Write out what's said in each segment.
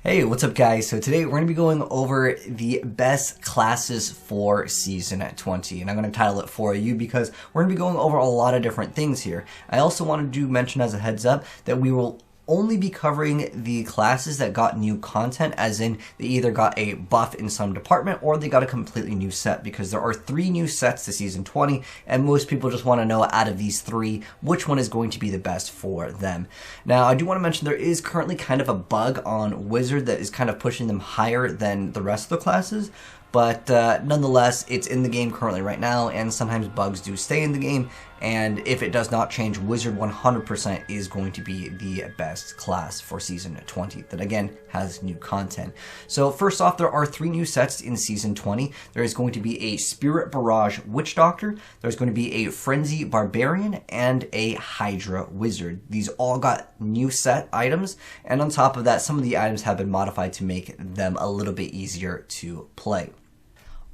Hey, what's up guys? So today we're going to be going over the best classes for Season 20, and I'm going to title it For You because we're going to be going over a lot of different things here. I also wanted to mention as a heads up that we will only be covering the classes that got new content, as in they either got a buff in some department or they got a completely new set, because there are 3 new sets to Season 20 and most people just want to know out of these 3 which one is going to be the best for them. Now I do want to mention there is currently kind of a bug on Wizard that is kind of pushing them higher than the rest of the classes, but nonetheless it's in the game currently right now, and sometimes bugs do stay in the game, and if it does not change, Wizard 100% is going to be the best class for Season 20 that again has new content. So first off, there are 3 new sets in Season 20. There is going to be a Spirit Barrage Witch Doctor, there's going to be a Frenzy Barbarian, and a Hydra Wizard. These all got new set items, and on top of that some of the items have been modified to make them a little bit easier to play.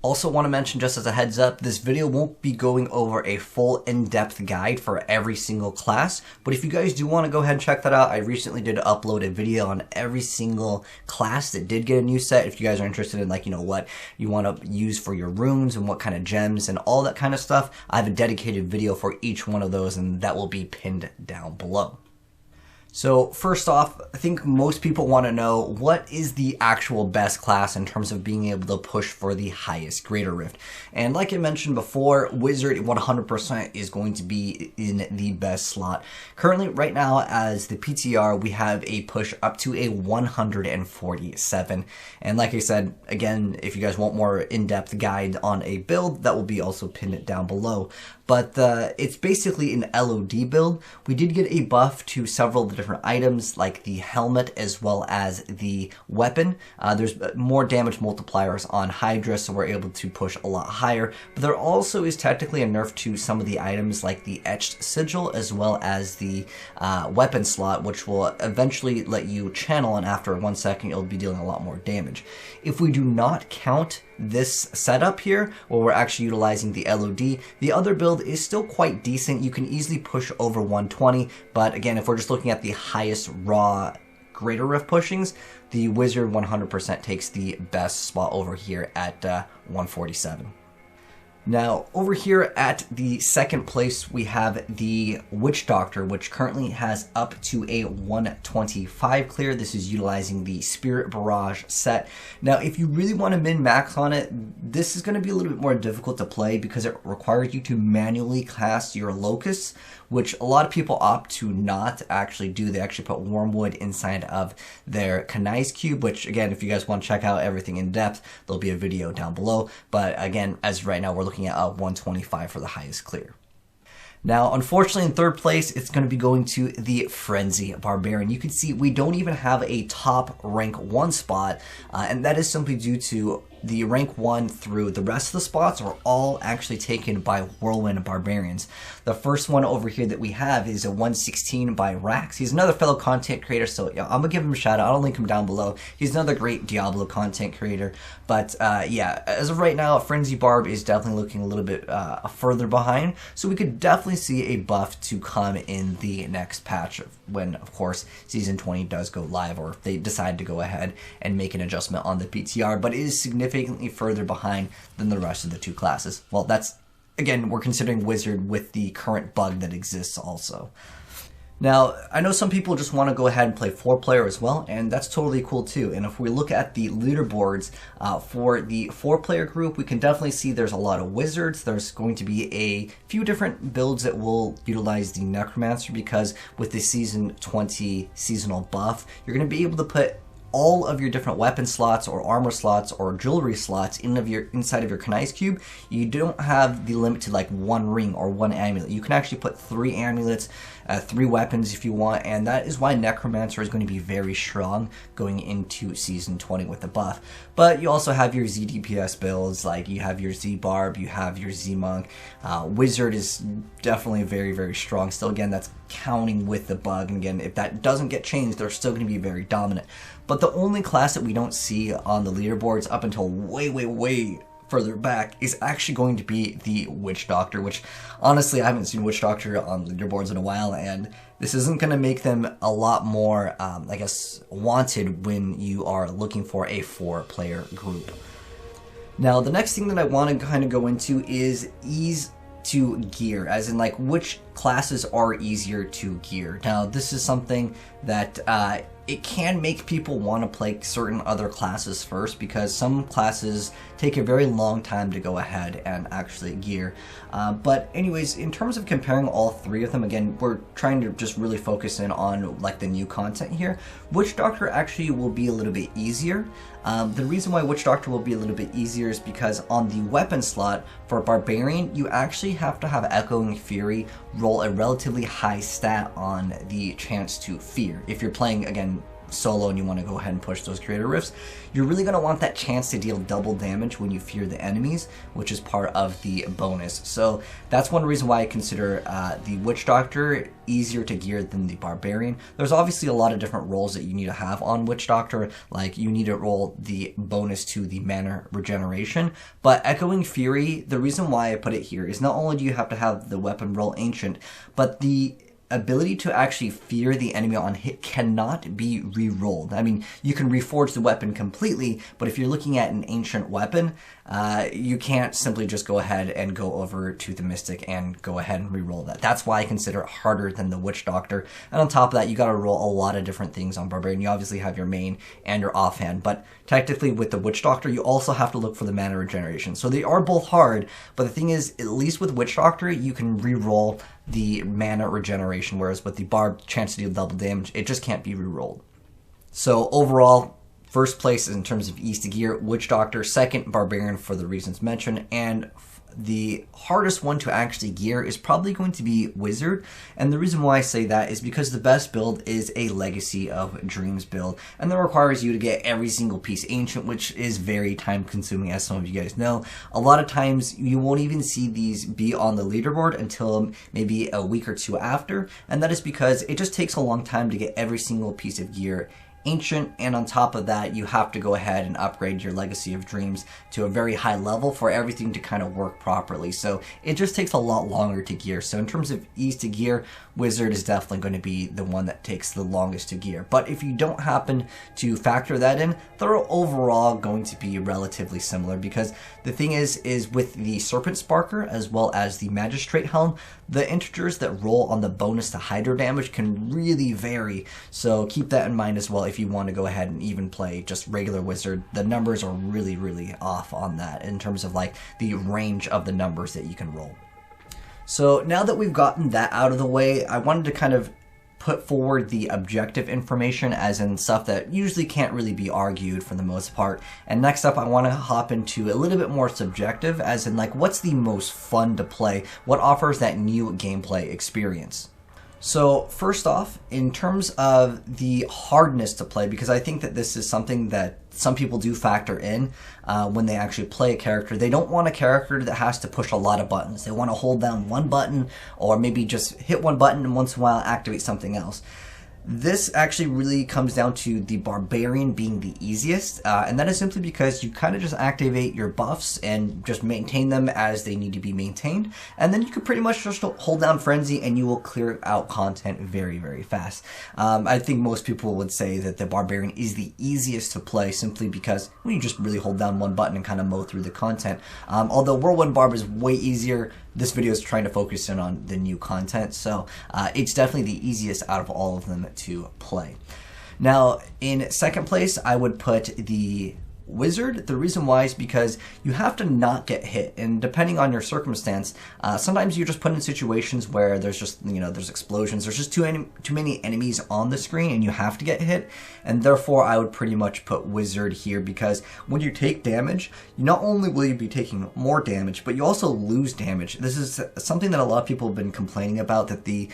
Also want to mention, just as a heads up, this video won't be going over a full in-depth guide for every single class, but if you guys do want to go ahead and check that out, I recently did upload a video on every single class that did get a new set. If you guys are interested in, like, you know, what you want to use for your runes and what kind of gems and all that kind of stuff, I have a dedicated video for each one of those, and that will be pinned down below. So first off, I think most people want to know what is the actual best class in terms of being able to push for the highest Greater Rift. And like I mentioned before, Wizard 100% is going to be in the best slot. Currently, right now, as the PTR, we have a push up to a 147. And like I said, again, if you guys want more in-depth guide on a build, that will be also pinned down below. But it's basically an LOD build. We did get a buff to several of the different items, like the helmet as well as the weapon. There's more damage multipliers on Hydra, so we're able to push a lot higher. But there also is technically a nerf to some of the items, like the etched sigil as well as the weapon slot, which will eventually let you channel, and after 1 second it'll be dealing a lot more damage. If we do not count this setup here, where we're actually utilizing the LOD, the other build is still quite decent. You can easily push over 120, but again, if we're just looking at the highest raw Greater Rift pushings, the Wizard 100% takes the best spot over here at 147. Now, over here at the second place, we have the Witch Doctor, which currently has up to a 125 clear. This is utilizing the Spirit Barrage set. Now, if you really want to min-max on it, this is going to be a little bit more difficult to play because it requires you to manually cast your locusts, which a lot of people opt to not actually do. They actually put Wormwood inside of their Kanai's cube, which again, if you guys want to check out everything in depth, there'll be a video down below. But again, as of right now, we're looking at a 125 for the highest clear. Now, unfortunately, in third place, it's going to be going to the Frenzy Barbarian. You can see we don't even have a top rank 1 spot, and that is simply due to the rank 1 through the rest of the spots are all actually taken by Whirlwind Barbarians. The first one over here that we have is a 116 by Rax. He's another fellow content creator, so yeah, I'm gonna give him a shout out. I'll link him down below. He's another great Diablo content creator. But yeah, as of right now, Frenzy Barb is definitely looking a little bit further behind, so we could definitely see a buff to come in the next patch when, of course, Season 20 does go live, or if they decide to go ahead and make an adjustment on the PTR, but it is significantly further behind than the rest of the 2 classes. Well, that's, again, we're considering Wizard with the current bug that exists also. Now, I know some people just want to go ahead and play 4-player as well, and that's totally cool too. And if we look at the leaderboards for the 4-player group, we can definitely see there's a lot of wizards. There's going to be a few different builds that will utilize the Necromancer, because with the Season 20 seasonal buff, you're going to be able to put all of your different weapon slots or armor slots or jewelry slots inside of your Kanai's cube. You don't have the limit to like 1 ring or 1 amulet. You can actually put 3 amulets, 3 weapons if you want, and that is why Necromancer is going to be very strong going into Season 20 with the buff. But you also have your Z DPS builds, like you have your Z Barb, you have your Z Monk. Wizard is definitely very, very strong. Still, again, that's counting with the bug, and again, if that doesn't get changed, they're still going to be very dominant. But the only class that we don't see on the leaderboards up until way further back is actually going to be the Witch Doctor, which honestly I haven't seen Witch Doctor on leaderboards in a while, and this isn't going to make them a lot more, I guess, wanted when you are looking for a 4-player group. Now, the next thing that I want to kind of go into is ease to gear, as in like which classes are easier to gear. Now, this is something that it can make people want to play certain other classes first, because some classes take a very long time to go ahead and actually gear. But anyways, in terms of comparing all 3 of them, again, we're trying to just really focus in on like the new content here. Witch Doctor actually will be a little bit easier. The reason why Witch Doctor will be a little bit easier is because on the weapon slot for Barbarian, you actually have to have Echoing Fury roll a relatively high stat on the chance to fear. If you're playing, again, solo and you want to go ahead and push those creator rifts, you're really going to want that chance to deal double damage when you fear the enemies, which is part of the bonus. So that's one reason why I consider the Witch Doctor easier to gear than the Barbarian. There's obviously a lot of different rolls that you need to have on Witch Doctor, like you need to roll the bonus to the mana regeneration, but Echoing Fury, the reason why I put it here is not only do you have to have the weapon roll Ancient, but the ability to actually fear the enemy on hit cannot be re-rolled. I mean, you can reforge the weapon completely, but if you're looking at an ancient weapon, you can't simply just go ahead and go over to the Mystic and go ahead and re-roll that. That's why I consider it harder than the Witch Doctor. And on top of that, you gotta roll a lot of different things on Barbarian. You obviously have your main and your offhand, but technically with the Witch Doctor, you also have to look for the mana regeneration. So they are both hard, but the thing is, at least with Witch Doctor, you can re-roll the mana regeneration, whereas with the Barb, chance to deal double damage, it just can't be re-rolled. So overall, first place in terms of ease to gear, Witch Doctor. Second, Barbarian for the reasons mentioned. And the hardest one to actually gear is probably going to be Wizard. And the reason why I say that is because the best build is a Legacy of Dreams build. And that requires you to get every single piece Ancient, which is very time consuming, as some of you guys know. A lot of times you won't even see these be on the leaderboard until maybe a week or 2 after. And that is because it just takes a long time to get every single piece of gear Ancient, and on top of that, you have to go ahead and upgrade your Legacy of Dreams to a very high level for everything to kind of work properly. So it just takes a lot longer to gear. So in terms of ease to gear, Wizard is definitely going to be the one that takes the longest to gear. But if you don't happen to factor that in, they're overall going to be relatively similar, because the thing is with the Serpent Sparker as well as the Magistrate Helm, the integers that roll on the bonus to Hydra damage can really vary. So keep that in mind as well. If you want to go ahead and even play just regular Wizard, the numbers are really, really off on that in terms of like the range of the numbers that you can roll. So now that we've gotten that out of the way, I wanted to kind of put forward the objective information, as in stuff that usually can't really be argued for the most part. And next up, I want to hop into a little bit more subjective, as in like what's the most fun to play, what offers that new gameplay experience. So first off, in terms of the hardness to play, because I think that this is something that some people do factor in when they actually play a character. They don't want a character that has to push a lot of buttons. They want to hold down one button, or maybe just hit one button and once in a while activate something else. This actually really comes down to the Barbarian being the easiest, and that is simply because you kind of just activate your buffs and just maintain them as they need to be maintained, and then you can pretty much just hold down Frenzy and you will clear out content very, very fast. I think most people would say that the Barbarian is the easiest to play simply because when you just really hold down one button and kind of mow through the content. Although Whirlwind Barb is way easier, this video is trying to focus in on the new content, so it's definitely the easiest out of all of them to play. Now, in second place, I would put the Wizard. The reason why is because you have to not get hit, and depending on your circumstance, sometimes you're just put in situations where there's just, there's explosions, there's just too many enemies on the screen and you have to get hit, and therefore I would pretty much put Wizard here, because when you take damage, not only will you be taking more damage, but you also lose damage. This is something that a lot of people have been complaining about, that the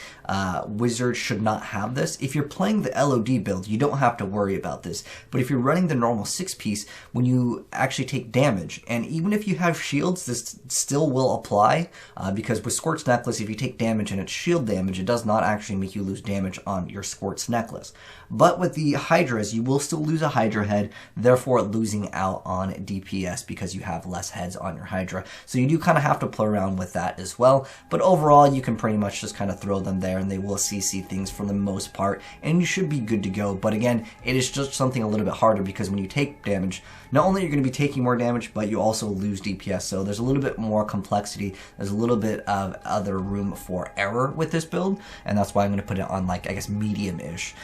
Wizard should not have this. If you're playing the LOD build, you don't have to worry about this, but if you're running the normal 6-piece, when you actually take damage. And even if you have shields, this still will apply, because with Squirt's Necklace, if you take damage and it's shield damage, it does not actually make you lose damage on your Squirt's Necklace. But with the Hydras, you will still lose a Hydra head, therefore losing out on DPS because you have less heads on your Hydra. So you do kind of have to play around with that as well. But overall, you can pretty much just kind of throw them there and they will CC things for the most part, and you should be good to go. But again, it is just something a little bit harder because when you take damage, not only are you going to be taking more damage, but you also lose DPS. So there's a little bit more complexity. There's a little bit of other room for error with this build, and that's why I'm going to put it on, like, I guess, medium-ish.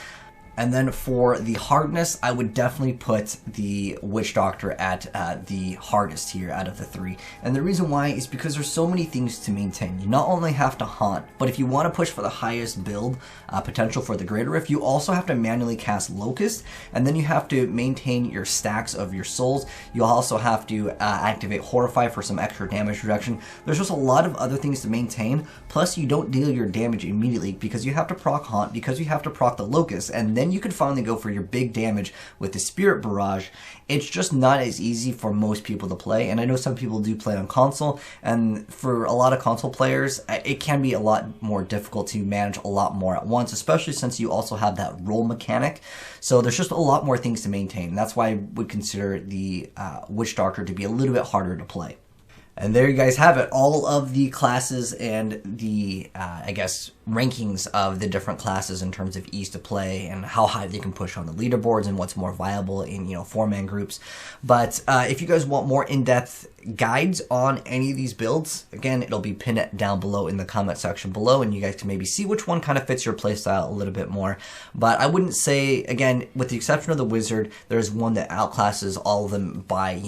And then for the hardness, I would definitely put the Witch Doctor at the hardest here out of the three. And the reason why is because there's so many things to maintain. You not only have to haunt, but if you want to push for the highest build potential for the Greater Rift, you also have to manually cast Locust, and then you have to maintain your stacks of your souls. You'll also have to activate Horrify for some extra damage reduction. There's just a lot of other things to maintain, plus you don't deal your damage immediately because you have to proc haunt, because you have to proc the Locust, and then you can finally go for your big damage with the Spirit Barrage. It's just not as easy for most people to play, and I know some people do play on console, and for a lot of console players, it can be a lot more difficult to manage a lot more at once, especially since you also have that roll mechanic. So there's just a lot more things to maintain. That's why I would consider the Witch Doctor to be a little bit harder to play. And there you guys have it, all of the classes and the, I guess, rankings of the different classes in terms of ease to play and how high they can push on the leaderboards and what's more viable in, 4-man groups. But if you guys want more in-depth guides on any of these builds, again, it'll be pinned down below in the comment section below, and you guys can maybe see which one kind of fits your playstyle a little bit more. But I wouldn't say, again, with the exception of the Wizard, there's one that outclasses all of them by,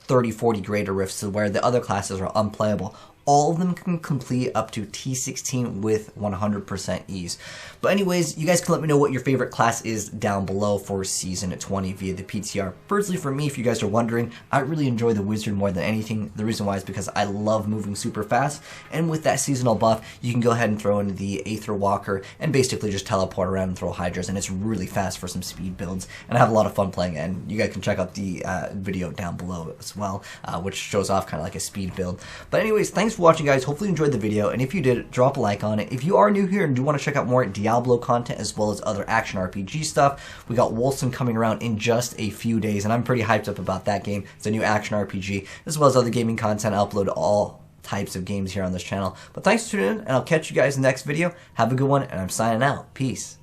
30, 40 greater rifts, to where the other classes are unplayable. All of them can complete up to T16 with 100% ease. But anyways, you guys can let me know what your favorite class is down below for Season 20 via the PTR. Personally, for me, if you guys are wondering, I really enjoy the Wizard more than anything. The reason why is because I love moving super fast, and with that seasonal buff, you can go ahead and throw in the Aether Walker and basically just teleport around and throw Hydras, and it's really fast for some speed builds, and I have a lot of fun playing it. And you guys can check out the video down below as well, which shows off kind of like a speed build. But anyways, thanks for watching, guys. Hopefully you enjoyed the video, and if you did, drop a like on it. If you are new here and do want to check out more Diablo content as well as other action RPG stuff, we got Wolcen coming around in just a few days, and I'm pretty hyped up about that game. It's a new action RPG, as well as other gaming content. I upload all types of games here on this channel. But thanks for tuning in, and I'll catch you guys in the next video. Have a good one, and I'm signing out. Peace.